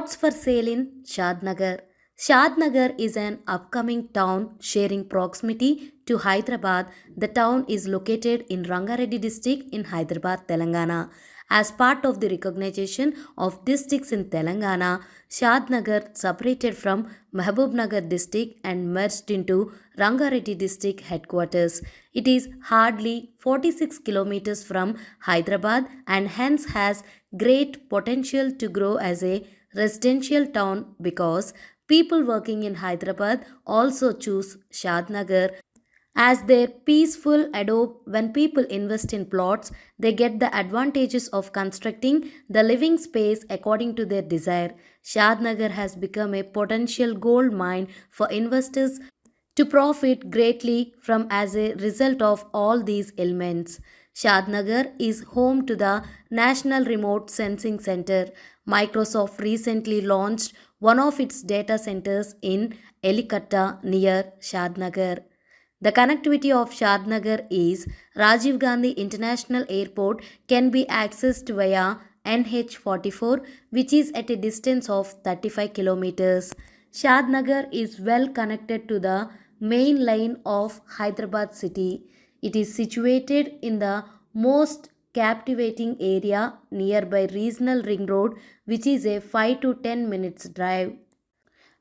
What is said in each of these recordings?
Plots for sale in Shadnagar. Shadnagar is an upcoming town sharing proximity to Hyderabad. The town is located in Rangareddy district in Hyderabad, Telangana. As part of the recognition of districts in Telangana, Shadnagar separated from Mahbubnagar district and merged into Rangareddy district headquarters. It is hardly 46 kilometers from Hyderabad and hence has great potential to grow as a residential town because people working in Hyderabad also choose Shadnagar as their peaceful abode. When people invest in plots, they get the advantages of constructing the living space according to their desire. Shadnagar has become a potential gold mine for investors to profit greatly from as a result of all these elements. Shadnagar is home to the National Remote Sensing Center. Microsoft recently launched one of its data centers in Elikatta near Shadnagar. The connectivity of Shadnagar is Rajiv Gandhi International Airport can be accessed via NH44, which is at a distance of 35 kilometers. Shadnagar is well connected to the main line of Hyderabad city. It is situated in the most captivating area nearby regional ring road, which is a 5 to 10 minutes drive.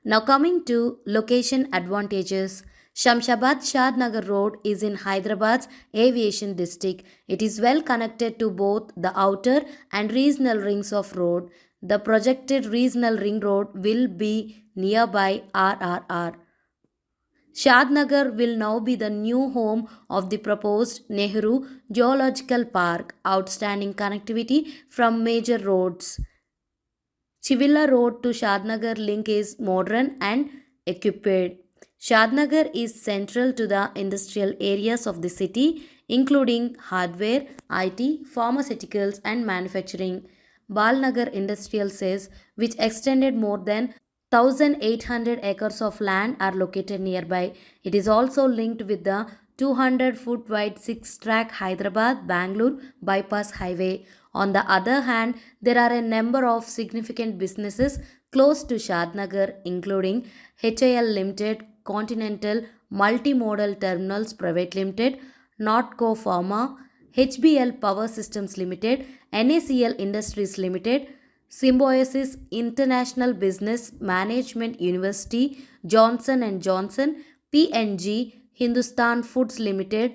Now coming to location advantages. Shamshabad Shadnagar Road is in Hyderabad's aviation district. It is well connected to both the outer and regional rings of road. The projected regional ring road will be nearby RRR. Shadnagar will now be the new home of the proposed Nehru Geological Park. Outstanding connectivity from major roads. Chivilla Road to Shadnagar link is modern and equipped. Shadnagar is central to the industrial areas of the city, including hardware, IT, pharmaceuticals, and manufacturing. Balnagar Industrial Says, which extended more than 1,800 acres of land, are located nearby. It is also linked with the 200-foot wide 6-track Hyderabad-Bangalore bypass highway. On the other hand, there are a number of significant businesses close to Shadnagar, including HIL Limited, Continental Multimodal Terminals Private Limited, Notco Pharma, HBL Power Systems Limited, NACL Industries Limited, Symbiosis International Business Management University, Johnson and Johnson, P&G, Hindustan Foods Limited,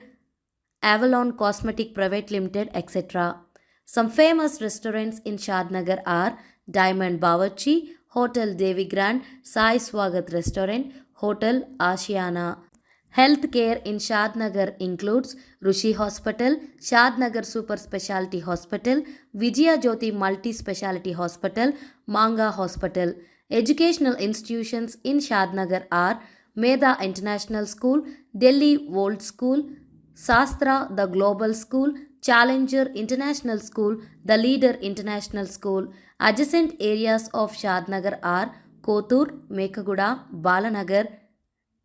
Avalon Cosmetic Private Limited, etc. Some famous restaurants in Shadnagar are Diamond Bawarchi, Hotel Devi Grand, Sai Swagat Restaurant, Hotel Asiana. Healthcare in Shadnagar includes Rushi Hospital, Shadnagar Super Specialty Hospital, Vijaya Jyoti Multi Specialty Hospital, Manga Hospital. Educational institutions in Shadnagar are Meda International School, Delhi World School, Sastra the Global School, Challenger International School, the Leader International School. Adjacent areas of Shadnagar are Kotur, Mekaguda, Balanagar,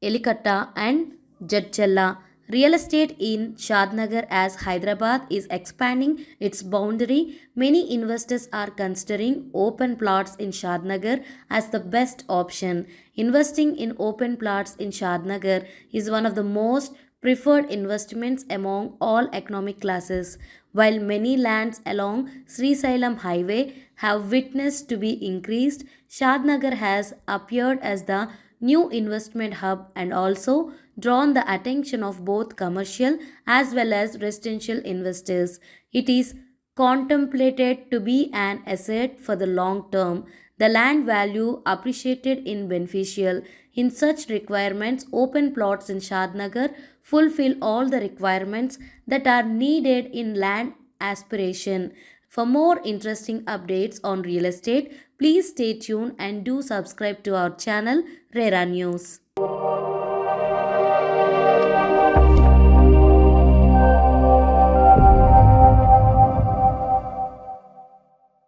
Elikatta, and Jadchalla. Real estate in Shadnagar as Hyderabad is expanding its boundary. Many investors are considering open plots in Shadnagar as the best option. Investing in open plots in Shadnagar is one of the most preferred investments among all economic classes. While many lands along Sri Sailam Highway have witnessed to be increased, Shadnagar has appeared as the new investment hub and also drawn the attention of both commercial as well as residential investors. It is contemplated to be an asset for the long term. The land value appreciated in beneficial. In such requirements, open plots in Shadnagar fulfill all the requirements that are needed in land aspiration. For more interesting updates on real estate, please stay tuned and do subscribe to our channel Rera News.